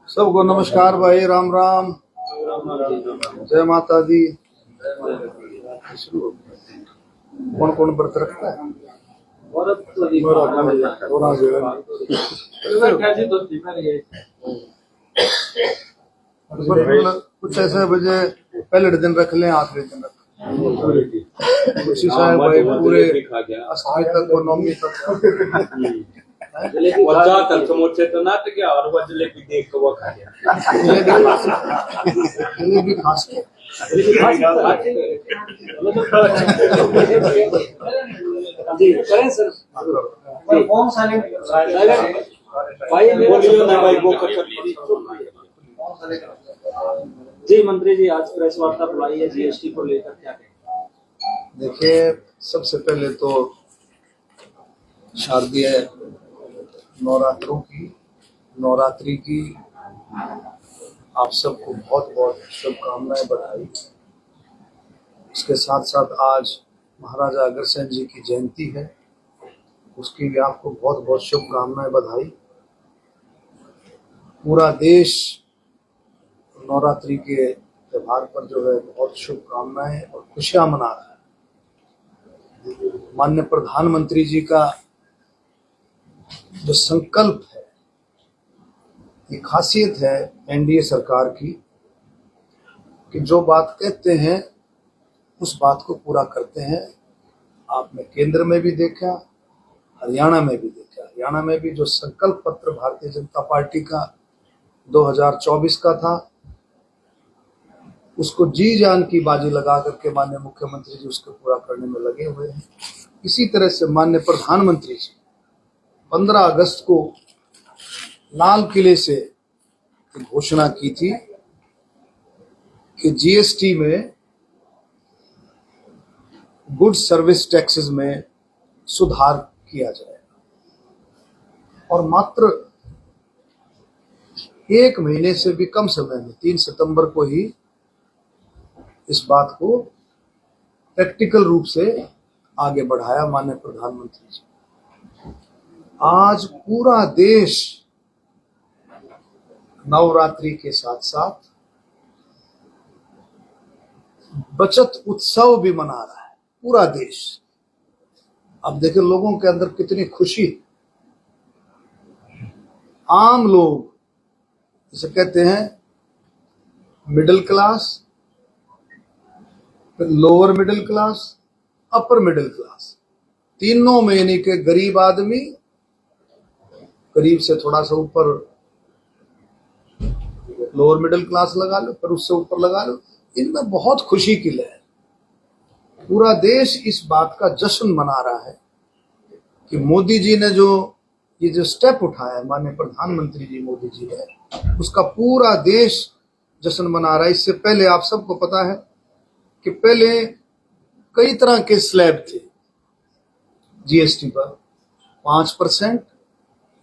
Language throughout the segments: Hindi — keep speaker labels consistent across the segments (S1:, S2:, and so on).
S1: सबको नमस्कार भाई, राम राम, जय माता दी। कौन कौन व्रत रखता है? कुछ ऐसे बजे पहले दिन रख लें, आखिरी दिन रख उसी साहब भाई पूरे अष्टमी तक को नौमी तक
S2: तक समोसे तो ना तो क्या और वो जलेबी देख के वो खा गया।
S1: जलेबी खास के
S2: जी करें सर।
S3: कौन सा
S2: भाई बोलियो ना भाई वो जी मंत्री जी आज प्रेस वार्ता बुलाई है जीएसटी को लेकर, क्या कहें?
S1: देखिए, सबसे पहले तो शारदीय नवरात्रि की आप सबको बहुत बहुत शुभकामनाएं, बधाई। उसके साथ साथ आज महाराजा अग्रसेन जी की जयंती है, उसकी भी आपको बहुत बहुत शुभकामनाएं, बधाई। पूरा देश नवरात्रि के त्योहार पर जो है बहुत शुभकामनाएं और खुशियां मना रहा है। माननीय प्रधानमंत्री जी का जो संकल्प है, ये खासियत है एनडीए सरकार की कि जो बात कहते हैं उस बात को पूरा करते हैं। आपने केंद्र में भी देखा, हरियाणा में भी देखा। हरियाणा में भी जो संकल्प पत्र भारतीय जनता पार्टी का 2024 का था, उसको जी जान की बाजी लगा करके माननीय मुख्यमंत्री जी उसको पूरा करने में लगे हुए हैं। इसी तरह से माननीय प्रधानमंत्री जी 15 अगस्त को लाल किले से घोषणा की थी कि जीएसटी में, गुड सर्विस टैक्सेस में सुधार किया जाएगा। और मात्र एक महीने से भी कम समय में 3 सितंबर को ही इस बात को प्रैक्टिकल रूप से आगे बढ़ाया माननीय प्रधानमंत्री जी। आज पूरा देश नवरात्रि के साथ साथ बचत उत्सव भी मना रहा है, पूरा देश। अब देखिए लोगों के अंदर कितनी खुशी। आम लोग जिसे कहते हैं मिडिल क्लास, फिर lower middle class, upper middle class, तीनों में, यानी कि गरीब आदमी, गरीब से थोड़ा सा ऊपर लोअर मिडिल क्लास लगा लो, फिर उससे ऊपर लगा लो, इनमें बहुत खुशी की लहर। पूरा देश इस बात का जश्न मना रहा है कि मोदी जी ने जो स्टेप उठाया है, माननीय प्रधानमंत्री जी मोदी जी ने, उसका पूरा देश जश्न मना रहा है। इससे पहले आप सबको पता है कि पहले कई तरह के स्लैब थे जीएसटी पर, 5%,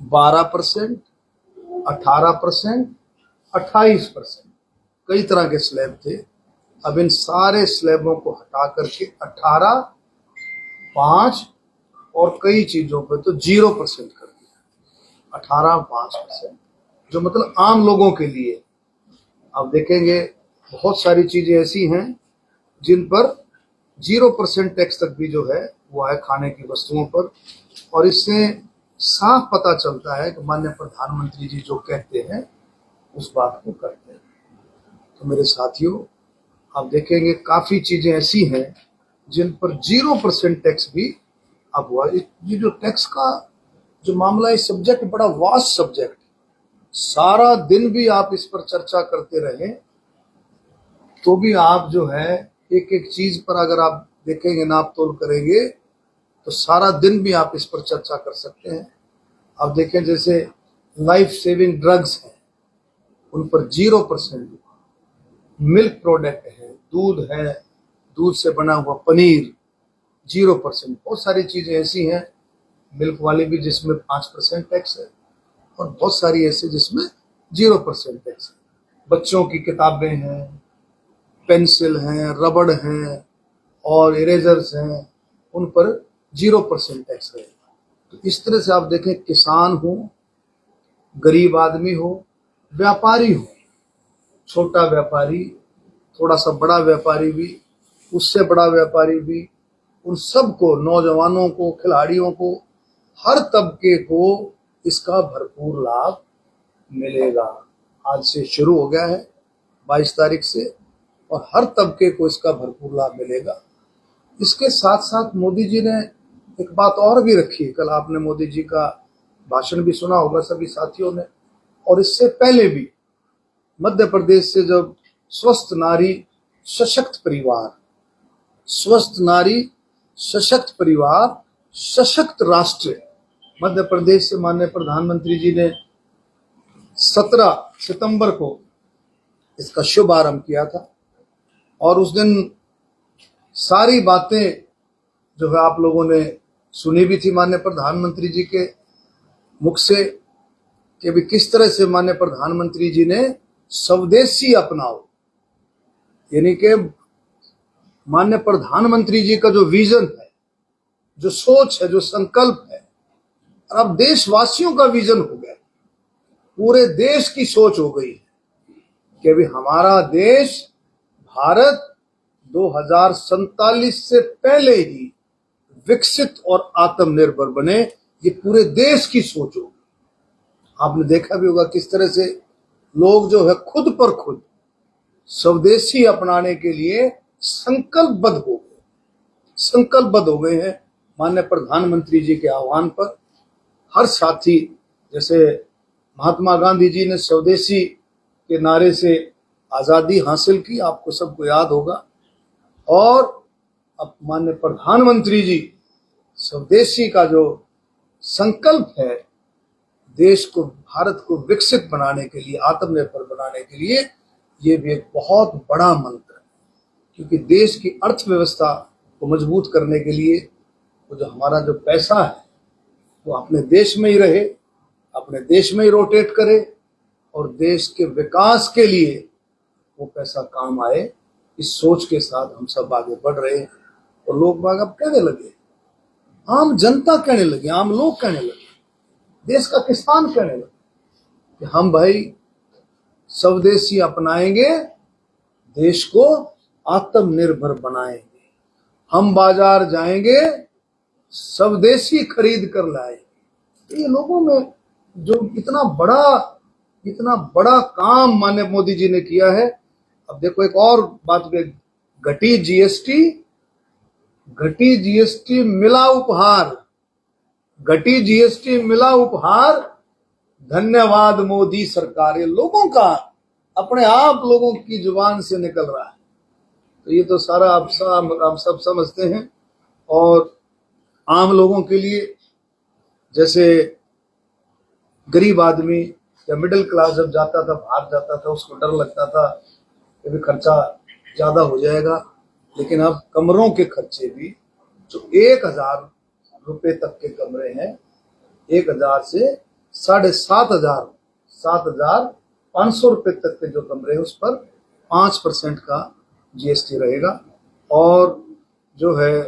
S1: 12%, 18%, 28%, कई तरह के स्लैब थे। अब इन सारे स्लैबों को हटा करके 18, 5 और कई चीजों पे तो 0% कर दिया। 18, 5%, जो मतलब आम लोगों के लिए। अब देखेंगे बहुत सारी चीजें ऐसी हैं जिन पर 0% टैक्स तक भी जो है वो है खाने की वस्तुओं पर। और इससे साफ पता चलता है कि माननीय प्रधानमंत्री जी जो कहते हैं उस बात को करते हैं। तो मेरे साथियों, आप देखेंगे काफी चीजें ऐसी हैं जिन पर 0% टैक्स भी अब हुआ। ये जो टैक्स का जो मामला है, सब्जेक्ट बड़ा वास्ट सब्जेक्ट, सारा दिन भी आप इस पर चर्चा करते रहें तो भी आप जो है एक एक चीज पर अगर आप देखेंगे, नाप तोल करेंगे, तो सारा दिन भी आप इस पर चर्चा कर सकते हैं। अब देखें जैसे लाइफ सेविंग ड्रग्स हैं, उन पर 0%, मिल्क प्रोडक्ट है, दूध है, दूध से बना हुआ पनीर 0%। बहुत सारी चीजें ऐसी हैं मिल्क वाली भी जिसमें 5% टैक्स है, और बहुत सारी ऐसी जिसमें 0% टैक्स है। बच्चों की किताबें हैं, पेंसिल हैं, रबड़ हैं और इरेजर्स हैं, उन पर 0% टैक्स रहेगा। तो इस तरह से आप देखें, किसान हो, गरीब आदमी हो, व्यापारी हो, छोटा व्यापारी, थोड़ा सा बड़ा व्यापारी भी, उससे बड़ा व्यापारी भी, उन सबको, नौजवानों को, खिलाड़ियों को, हर तबके को इसका भरपूर लाभ मिलेगा। आज से शुरू हो गया है 22 तारीख से, और हर तबके को इसका भरपूर लाभ मिलेगा। इसके साथ साथ मोदी जी ने एक बात और भी रखी। कल आपने मोदी जी का भाषण भी सुना होगा सभी साथियों ने, और इससे पहले भी मध्य प्रदेश से जब स्वस्थ नारी सशक्त परिवार, स्वस्थ नारी सशक्त परिवार सशक्त राष्ट्र, मध्य प्रदेश से माननीय प्रधानमंत्री जी ने 17 सितंबर को इसका शुभ आरंभ किया था। और उस दिन सारी बातें जो है आप लोगों ने सुनी भी थी माननीय प्रधानमंत्री जी के मुख से, कि भी किस तरह से माननीय प्रधानमंत्री जी ने स्वदेशी अपनाओ, यानी कि माननीय प्रधानमंत्री जी का जो विजन है, जो सोच है, जो संकल्प है, और अब देशवासियों का विजन हो गया, पूरे देश की सोच हो गई कि अभी हमारा देश भारत 2047 से पहले ही विकसित और आत्मनिर्भर बने, ये पूरे देश की सोच होगी। आपने देखा भी होगा किस तरह से लोग जो है खुद पर खुद स्वदेशी अपनाने के लिए संकल्पबद्ध हो गए हैं माननीय प्रधानमंत्री जी के आह्वान पर। हर साथी, जैसे महात्मा गांधी जी ने स्वदेशी के नारे से आजादी हासिल की, आपको सबको याद होगा, और अब माननीय प्रधानमंत्री जी स्वदेशी का जो संकल्प है, देश को, भारत को विकसित बनाने के लिए, आत्मनिर्भर बनाने के लिए, ये भी एक बहुत बड़ा मंत्र है। क्योंकि देश की अर्थव्यवस्था को मजबूत करने के लिए वो जो हमारा जो पैसा है वो अपने देश में ही रहे, अपने देश में ही रोटेट करे, और देश के विकास के लिए वो पैसा काम आए, इस सोच के साथ हम सब आगे बढ़ रहे हैं। और लोग बाग अब कहने लगे, आम जनता कहने लगे, आम लोग कहने लगे, देश का किसान कहने लगे कि हम भाई स्वदेशी अपनाएंगे, देश को आत्मनिर्भर बनाएंगे, हम बाजार जाएंगे, स्वदेशी खरीद कर लाएंगे। ये लोगों में जो इतना बड़ा काम माननीय मोदी जी ने किया है। अब देखो एक और बात भी, घटी जीएसटी मिला उपहार, घटी जीएसटी मिला उपहार, धन्यवाद मोदी सरकार। ये लोगों का, अपने आप लोगों की जुबान से निकल रहा है। तो ये तो सारा आप सब समझते हैं। और आम लोगों के लिए, जैसे गरीब आदमी या मिडिल क्लास जब जाता था, बाहर जाता था, उसको डर लगता था कि भी खर्चा ज्यादा हो जाएगा, लेकिन अब कमरों के खर्चे भी जो 1000 रुपए तक के कमरे हैं, 1000 से 7,500 रुपए तक के जो कमरे हैं, उस पर 5% का जीएसटी रहेगा। और जो है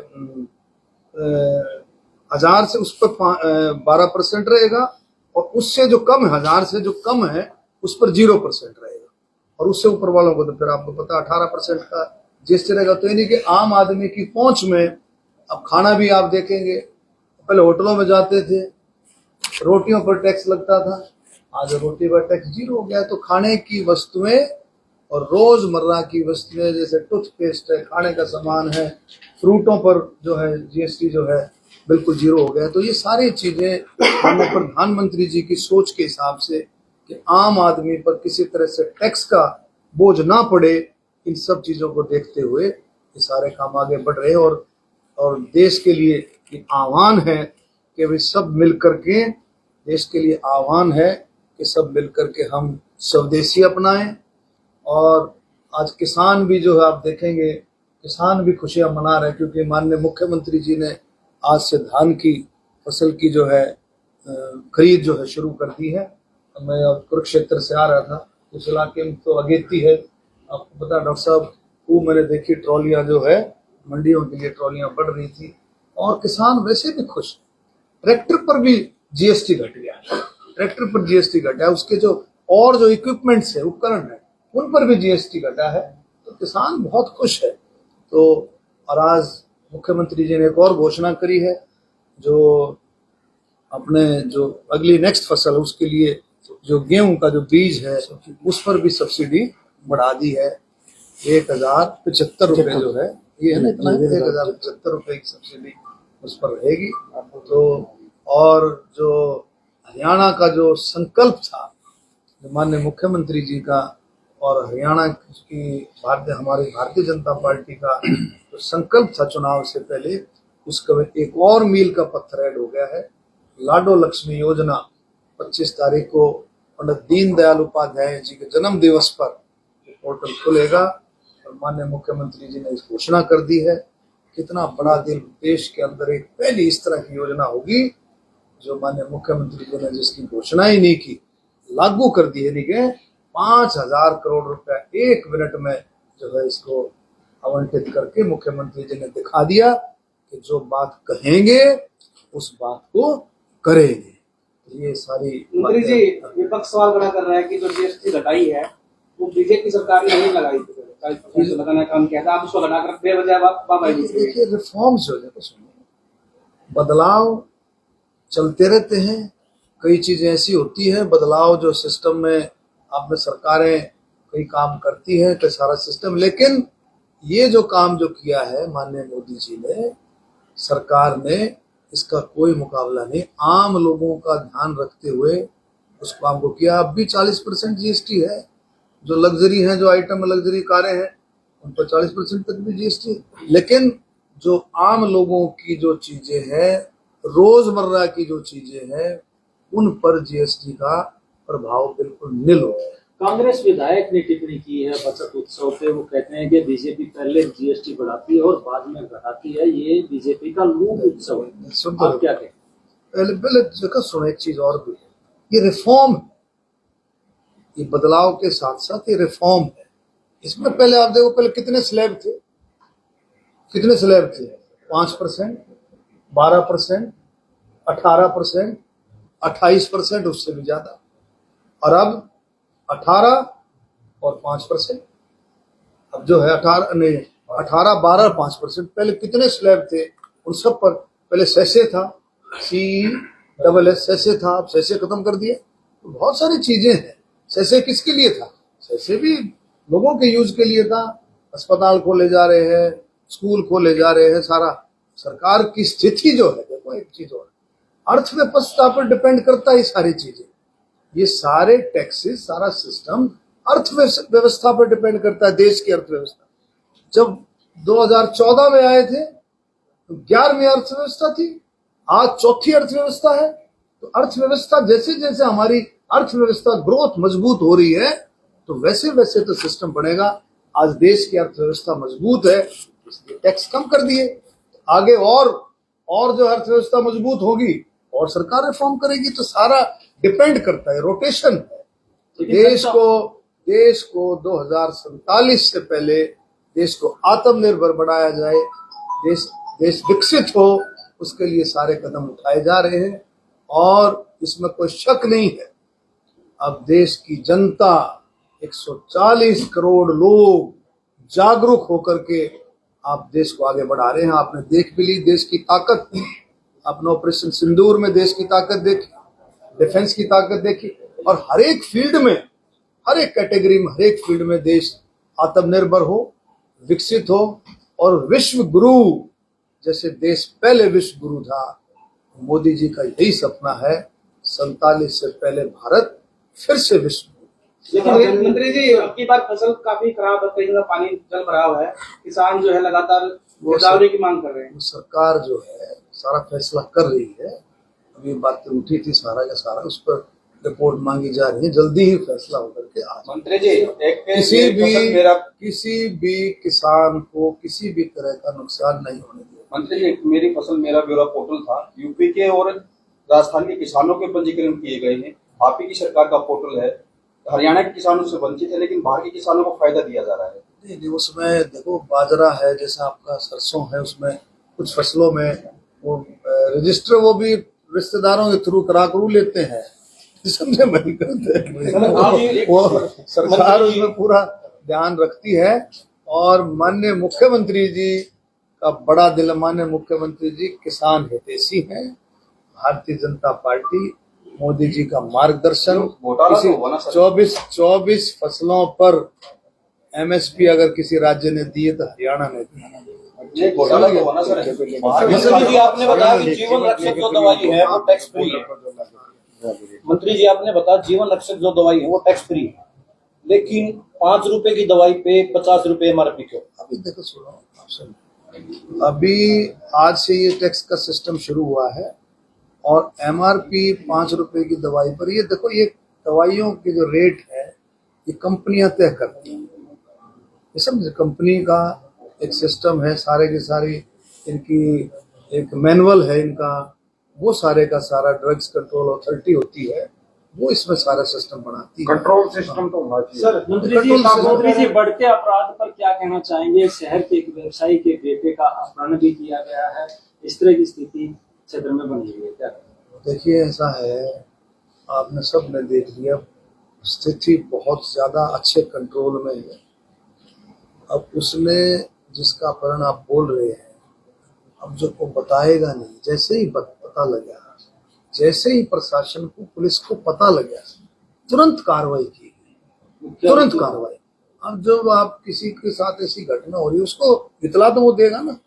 S1: 1000 से उस पर 12% रहेगा, और उससे जो कम है, 1000 से जो कम है, उस पर 0% रहेगा, और उससे ऊपर वालों को तो फिर आपको पता 18% का जीएसटी रहेगा। तो यानी कि आम आदमी की पहुंच में, अब खाना भी आप देखेंगे, पहले होटलों में जाते थे, रोटियों पर टैक्स लगता था, आज रोटी पर टैक्स 0 हो गया। तो खाने की वस्तुएं और रोजमर्रा की वस्तुएं, जैसे टूथपेस्ट है, खाने का सामान है, फ्रूटों पर जो है जीएसटी जो है बिल्कुल 0 हो गया। तो ये सारी चीजें माननीय प्रधानमंत्री जी की सोच के हिसाब से कि आम आदमी पर किसी तरह से टैक्स का बोझ ना पड़े, इन सब चीजों को देखते हुए ये सारे काम आगे बढ़ रहे हैं। और देश के लिए ये आह्वान है कि वे सब मिलकर के, देश के लिए आह्वान है कि सब मिलकर के हम स्वदेशी अपनाएं। और आज किसान भी जो है, आप देखेंगे किसान भी खुशियां मना रहे हैं, क्योंकि माननीय मुख्यमंत्री जी ने आज से धान की फसल की जो है खरीद जो है शुरू कर दी है। मैं कुरुक्षेत्र से आ रहा था, उस इलाके में तो अगेती है, आपको पता डॉक्टर साहब, खूब मैंने देखी ट्रॉलियां जो है, मंडियों के लिए ट्रॉलियां बढ़ रही थी, और किसान वैसे भी खुश। ट्रैक्टर पर भी जीएसटी घट गया, ट्रैक्टर पर जीएसटी घटा है, उसके जो और जो इक्विपमेंट्स है, उपकरण है, उन पर भी जीएसटी घटा है, तो किसान बहुत खुश है। तो और आज मुख्यमंत्री जी ने एक और घोषणा करी है, जो अपने जो अगली नेक्स्ट फसल है उसके लिए जो गेहूं का जो बीज है उस पर भी सब्सिडी बढ़ा दी है। 1075 रुपए जो है, ये है ना, इतना 1075 रुपए की सब्सिडी उस पर रहेगी। तो और जो हरियाणा का जो संकल्प था, जो माननीय मुख्यमंत्री जी का और हरियाणा की हमारी भारतीय जनता पार्टी का जो संकल्प था चुनाव से पहले, उसका एक और मील का पत्थर ऐड हो गया है। लाडो लक्ष्मी योजना 25 तारीख को पंडित दीनदयाल उपाध्याय जी के जन्म दिवस पर पोर्टल खुलेगा और माननीय मुख्यमंत्री जी ने इस घोषणा कर दी है। कितना बड़ा दिन, देश के अंदर एक पहली इस तरह की योजना होगी जो माननीय मुख्यमंत्री जी ने जिसकी घोषणा ही नहीं की, लागू कर दी है। लेकिन 5,000 करोड़ रुपया 1 मिनट में जो है इसको आवंटित करके मुख्यमंत्री जी ने दिखा दिया कि जो बात कहेंगे उस बात को करेंगे। ये सारी
S2: मंत्री जी, विपक्ष सवाल खड़ा कर रहा है कि जो जीएसटी घटाई है वो बीजेपी सरकार ने नहीं लगाई थी, 40% लगाने का काम किया था, आप उसको लगाकर बेवजह
S1: देखिए, रिफॉर्म्स जो है, बदलाव चलते रहते हैं। कई चीजें ऐसी होती है, बदलाव जो सिस्टम में आप में सरकारें कई काम करती है, कई सारा सिस्टम, लेकिन ये जो काम जो किया है माननीय मोदी जी ने, सरकार ने, इसका कोई मुकाबला नहीं। आम लोगों का ध्यान रखते हुए उस काम को किया। अब भी 40% जीएसटी है, जो लग्जरी है, जो आइटम लग्जरी कारें हैं उन पर 40% तक भी जीएसटी है। लेकिन जो आम लोगों की जो चीजें हैं, रोजमर्रा की जो चीजें हैं, उन पर जीएसटी का प्रभाव बिल्कुल निल हो।
S2: कांग्रेस विधायक ने टिप्पणी की है बचत उत्सव पे, वो कहते हैं कि बीजेपी पहले जीएसटी बढ़ाती है और बाद में घटाती है, ये बीजेपी का लूट उत्सव है। आप क्या कहते?
S1: पहले जगह सुनो, एक चीज और भी है, ये रिफॉर्म है, ये बदलाव के साथ साथ ये रिफॉर्म है। इसमें पहले आप देखो, पहले कितने स्लैब थे, 5%, 12%, 18%, 28%, उससे भी ज्यादा, और अब 18 और 5%। अब जो है 18, 12, 5%। पहले कितने स्लैब थे, उन सब पर पहले सेसे था, CESS सेसे था, अब सेसे खत्म कर दिए। तो बहुत सारी चीजें हैं। सेसे किसके लिए था? सेसे भी लोगों के यूज के लिए था। अस्पताल खोले जा रहे हैं, स्कूल खोले जा रहे हैं, सारा सरकार की स्थिति जो है, देखो एक चीज और, अर्थव्यवस्था पर डिपेंड करता है सारी चीजें। ये सारे टैक्सेस, सारा सिस्टम अर्थव्यवस्था पर डिपेंड करता है, देश की अर्थव्यवस्था। जब 2014 में आए थे तो 11वीं अर्थव्यवस्था थी, आज 4थी अर्थव्यवस्था है। तो अर्थव्यवस्था जैसे जैसे हमारी अर्थव्यवस्था ग्रोथ मजबूत हो रही है, तो वैसे वैसे तो सिस्टम बढ़ेगा। आज देश की अर्थव्यवस्था मजबूत है, इसलिए टैक्स कम कर दिए। आगे और जो अर्थव्यवस्था मजबूत होगी और सरकार रिफॉर्म करेगी, तो सारा डिपेंड करता है, रोटेशन है। देश को 2047 से पहले देश को आत्मनिर्भर बनाया जाए, देश विकसित हो, उसके लिए सारे कदम उठाए जा रहे हैं और इसमें कोई शक नहीं है। अब देश की जनता, 140 करोड़ लोग जागरूक होकर के आप देश को आगे बढ़ा रहे हैं। आपने देख भी ली देश की ताकत, आपने ऑपरेशन सिंदूर में देश की ताकत देखी, डिफेंस की ताकत देखी, और हर एक फील्ड में, हर एक कैटेगरी में, हर एक फील्ड में देश आत्मनिर्भर हो, विकसित हो और विश्व गुरु जैसे देश पहले विश्व गुरु था। मोदी जी का यही सपना है, 47 से पहले भारत फिर से विश्व।
S2: लेकिन मंत्री जी, अब की बार फसल काफी खराब है, कहीं का पानी जल भरा हुआ है, किसान जो है लगातार गिरदावरी की मांग कर रहे हैं।
S1: सरकार जो है सारा फैसला कर रही है। अभी बातें उठी थी सारा का सारा, उस पर रिपोर्ट मांगी जा रही है, जल्दी ही फैसला होकर के आ जाए।
S3: मंत्री जी,
S1: किसी भी किसान को किसी भी तरह का नुकसान नहीं होने दिया।
S3: मंत्री जी, मेरी फसल मेरा ब्यौरा पोर्टल था, यूपी के और राजस्थान के किसानों के पंजीकरण किए गए हैं। आप ही की सरकार का पोर्टल है, हरियाणा के किसानों से वंचित है, लेकिन बाहर के किसानों को फायदा दिया जा रहा है।
S1: नहीं, उसमें देखो बाजरा है, जैसा आपका सरसों है, उसमें कुछ फसलों में वो रजिस्टर वो भी रिश्तेदारों के थ्रू करा लेते हैं, समझे नहीं करते।
S3: आप-
S1: वो सरकार उसमें पूरा ध्यान रखती है। और माननीय मुख्यमंत्री जी का बड़ा दिल, माननीय मुख्यमंत्री जी किसान हितैषी हैं। भारतीय जनता पार्टी, मोदी जी का मार्गदर्शन,
S3: घोटाला
S1: किसी
S3: तो हुआ ना सर।
S1: 24 फसलों पर एमएसपी अगर किसी राज्य ने दिए तो हरियाणा ने दिया।
S3: नहीं, घोटाला तो हुआ ना सर।
S4: मंत्री जी आपने बताया कि जीवन रक्षक जो दवाई है वो टैक्स फ्री है। मंत्री जी आपने बताया जीवन रक्षक जो दवाई है वो टैक्स फ्री है, लेकिन 5 रुपए की दवाई पे 50 रुपए एमआरपी क्यों?
S1: अभी देखो, सुनो आप सुनो। अभी आज से ये टैक्स का सिस्टम शुरू हुआ है और एमआरपी 5 रुपए की दवाई पर। ये देखो, ये दवाइयों के जो रेट है ये कंपनियां तय करती हैं। ये समझे, कंपनी का एक सिस्टम है, सारे के सारी इनकी एक मैनुअल है इनका, वो सारे का सारा ड्रग्स कंट्रोल अथॉरिटी होती है, वो इसमें सारा सिस्टम बनाती है।
S5: कंट्रोल सिस्टम तो होना चाहिए।
S2: सर मंत्री जी बढ़ते अपराध पर क्या कहना चाहेंगे? शहर के एक व्यवसायी के बेटे का अपहरण भी किया गया है, इस तरह की स्थिति क्षेत्र में बनी हुई है, क्या कहें?
S1: देखिए, ऐसा है, आपने सब ने देख लिया, स्थिति बहुत ज्यादा अच्छे कंट्रोल में है। अब उसने जिसका अपहरण आप बोल रहे हैं, अब जो को बताएगा नहीं, जैसे ही पता लगा, जैसे ही प्रशासन को, पुलिस को पता लगा, तुरंत कार्रवाई की गई, तुरंत कार्रवाई। अब जब आप किसी के साथ ऐसी घटना हो रही है, उसको इतला तो वो देगा ना।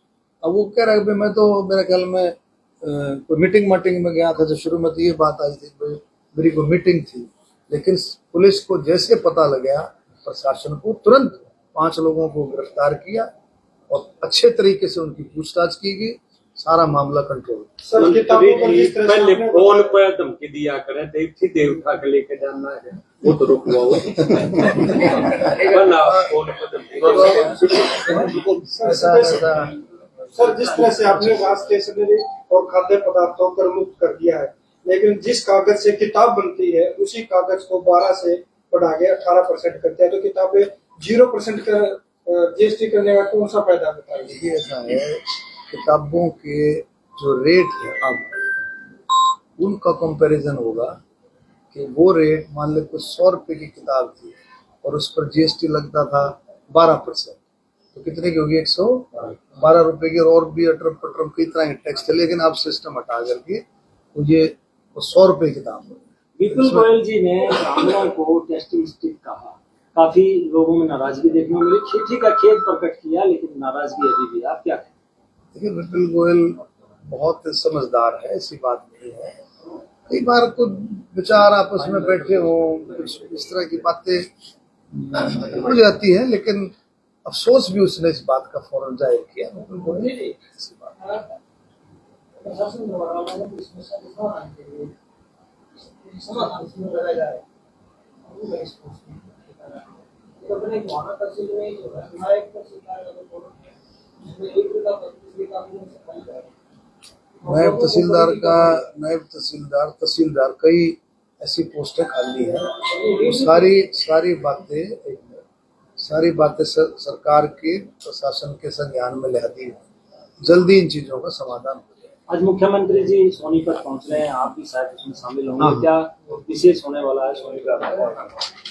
S1: अब वो कह रहा है, मैं तो मेरे ख्याल में कोई मीटिंग में गया था, तो शुरू में तो ये बात आई थी, मेरी कोई मीटिंग थी। लेकिन पुलिस को जैसे पता लगा, प्रशासन को तुरंत 5 लोगों को गिरफ्तार किया और अच्छे तरीके से उनकी पूछताछ की गई, सारा मामला कंट्रोल।
S5: सर किताबों पर जिस तरह से
S6: पहले
S5: आपने
S6: फोन पर धमकी दिया करे, सीधे उठा के लेके जाना है, वो तो रुकवा हुआ फोन पर धमकी।
S5: सर जिस तरह से आपने घास स्टेशनरी और खाद्य पदार्थों कर मुक्त कर दिया है, लेकिन जिस कागज से किताब बनती है उसी कागज को 12 से बढ़ा के 18% करते हैं, तो किताबें 0% का जीएसटी करने का कौन सा फायदा बताइए?
S1: देखिए, ऐसा है, किताबों के जो रेट है अब उनका कंपैरिजन होगा कि वो रेट, मान लो कुछ 100 रुपए की किताब थी और उस पर जीएसटी लगता था 12%, तो कितने की होगी? 112 रुपए की। और भी अटरम पटरम कई तरह के टैक्स थे, लेकिन अब सिस्टम हटा करके मुझे 100 रुपए की किताब हो।
S2: विपुल गोयल जी ने ब्राह्मणों को टेस्टिंग स्टिक कहा, काफी लोगों में नाराजगी देखने को मिली, खेती का खेद प्रकट किया, लेकिन नाराजगी अभी भी। आप क्या कहें?
S1: देखिए, विपुल गोयल बहुत समझदार है, ऐसी बात नहीं है। कई बार कुछ विचार आपस में बैठे हो, कुछ इस तरह की बातें हो जाती है, लेकिन अफसोस भी उसने इस बात का फौरन जाहिर किया। विपुल गोयल ऐसी बात नायब तहसीलदार कई ऐसी पोस्टें खाली हैं। तो सारी बातें सरकार के प्रशासन के संज्ञान में ला दी, जल्दी इन चीजों का समाधान हो जाए।
S2: आज मुख्यमंत्री जी सोनीपत पहुंच रहे हैं, आप भी शायद उसमें शामिल होंगे, क्या विशेष होने वाला है सोनीपत?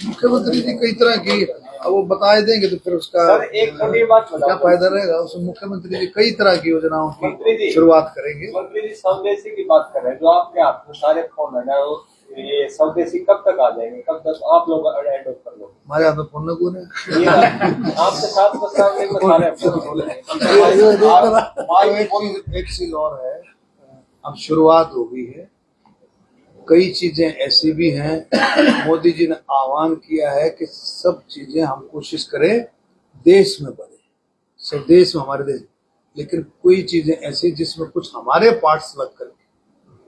S1: मुख्यमंत्री जी कई तरह की, अब वो बता देंगे तो फिर उसका
S4: सर एक छोटी बात
S1: क्या फायदा रहेगा। उसमें मुख्यमंत्री जी कई तरह की योजनाओं
S4: मंत्री
S1: की
S4: जी,
S1: शुरुआत करेंगे।
S4: मंत्री जी स्वदेशी की बात कर रहे हैं, जो आपके हाथ में सारे फोन है ना, ये स्वदेशी कब तक आ जाएंगे? कब तक आप लोग एडॉप्ट कर लोगे?
S1: हमारे हाथ में फोन न कौन है?
S4: ये आपके साथ में सामने में सारे
S1: एक चीज और है, अब शुरुआत हो गई है, कई चीजें ऐसी भी हैं। मोदी जी ने आह्वान किया है कि सब चीजें हम कोशिश करें देश में बढ़े, सब देश में, हमारे देश, लेकिन कोई चीजें ऐसी जिसमें कुछ हमारे पार्ट्स लग करके,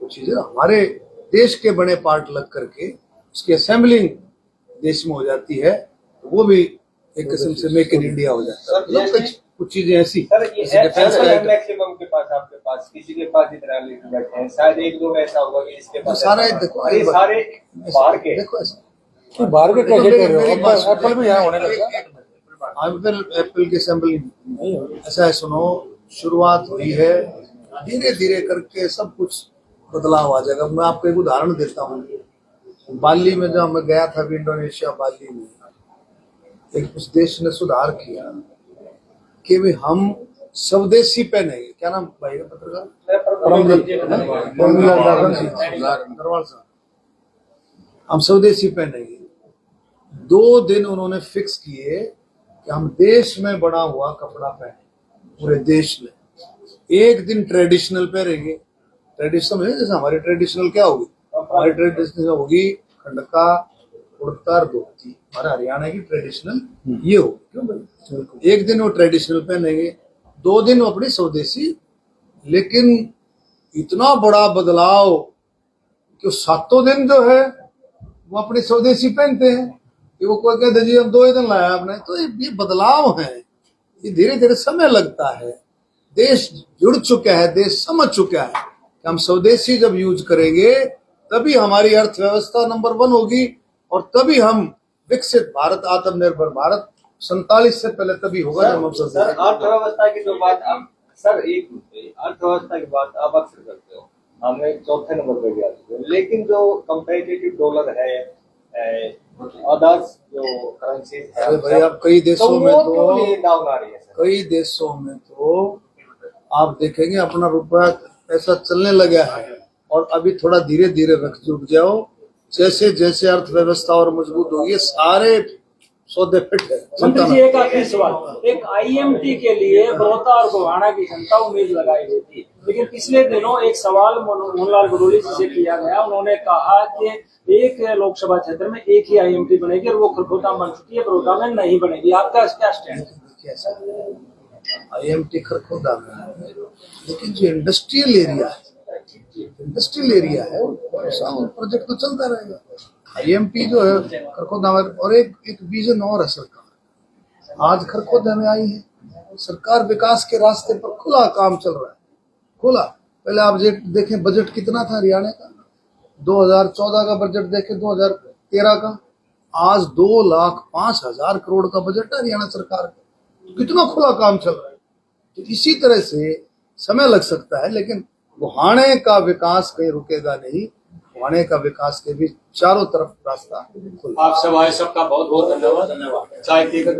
S1: कुछ चीजें हमारे देश के बड़े पार्ट लग करके उसकी असेंबलिंग देश में हो जाती है, वो भी एक किस्म से मेक इन इंडिया हो जाता है। मतलब कुछ चीजें ऐसी,
S4: सर ये मैक्सिमम के पास, आपके पास किसी के पास इतना लीटर बैठे हैं, शायद एक दो ऐसा होगा कि इसके पास
S1: सारा देखो,
S4: ये सारे बाहर के
S1: देखो ऐसा
S5: तो बाहर के कैसे कर रहे हो? एप्पल भी यहाँ होने लगा।
S1: एप्पल की असेंबली ऐसा है, सुनो, शुरुआत हुई है, धीरे धीरे करके सब कुछ बदलाव आ जाएगा। मैं आपको एक उदाहरण देता हूँ। बाली में जब मैं गया था अभी इंडोनेशिया बाली में, एक उस देश ने सुधार किया कि भी हम स्वदेशी पहनेंगे। क्या नाम भाई का पत्रकार? नरवाल साहब। हम स्वदेशी पहनेंगे। 2 दिन उन्होंने फिक्स किए कि हम देश में बना हुआ कपड़ा पहने, पूरे देश में। एक दिन ट्रेडिशनल पहनेंगे। ट्रेडिशनल है जैसे हमारी ट्रेडिशनल क्या होगी? हमारी ट्रेडिशनल होगी खंडका, कुर्ता, धोती। हमारे हरियाणा की ट्रेडिशनल ये होगी। क्यों भाई? एक दिन वो ट्रेडिशनल पहनेंगे, 2 दिन वो अपनी स्वदेशी। लेकिन इतना बड़ा बदलाव कि 7 दिन जो है वो अपनी स्वदेशी पहनते हैं कि वो कोई कहते जी हम 2 ही दिन लाया आपने। तो ये बदलाव है, ये धीरे धीरे समय लगता है। देश जुड़ चुका है, देश समझ चुका है कि हम स्वदेशी जब यूज करेंगे तभी हमारी अर्थव्यवस्था नंबर 1 होगी और तभी हम विकसित भारत, आत्मनिर्भर भारत 47 से पहले तभी होगा जब हम
S7: सर अर्थव्यवस्था की जो बात आप सर एक अर्थव्यवस्था की बात आप अक्सर करते हो, हमें चौथे नंबर पर गया, लेकिन जो कंपेटिटिव डॉलर है, अदर्स जो करेंसीज है,
S1: अरे भाई आप कई देशों में
S7: वो
S1: तो
S7: क्यों नहीं डाउन आ रही है सर?
S1: कई देशों में तो आप देखेंगे अपना रुपया पैसा चलने लगा है और अभी थोड़ा धीरे धीरे जुट जाओ। जैसे जैसे अर्थव्यवस्था और मजबूत होगी सारे सौदे फिट है।
S2: मंत्री जी एक आखिरी सवाल, एक आईएमटी के लिए बड़ौदा और गोहाना की जनता उम्मीद लगाई गई थी, लेकिन पिछले दिनों एक सवाल मोहनलाल गरोली जी से किया गया। उन्होंने कहा कि एक लोकसभा क्षेत्र में एक ही आईएमटी बनेगी और वो खरगोदा बन चुकी है, बड़ौदा में नहीं बनेगी। आपका क्या स्टैंड है?
S1: आईएमटी खरखोदा में है, लेकिन जो इंडस्ट्रियल एरिया है वो प्रोजेक्ट तो चलता रहेगा। आईएमटी जो है खरखोदा में, और एक विजन और है सरकार आज खरखोदा में आई है। सरकार विकास के रास्ते पर खुला काम चल रहा है, खुला। पहले आप देखें बजट कितना था हरियाणा का, 2014 का बजट देखें 2013 का, आज 2,05,000 करोड़ का बजट है हरियाणा सरकार का। कितना खुला काम चल रहा है। तो इसी तरह से समय लग सकता है, लेकिन गोहाने का विकास कहीं रुकेगा नहीं। गोहाने का विकास के भी चारों तरफ रास्ता खुला।
S6: आप सब आए, सबका बहुत बहुत धन्यवाद। चाय पीकर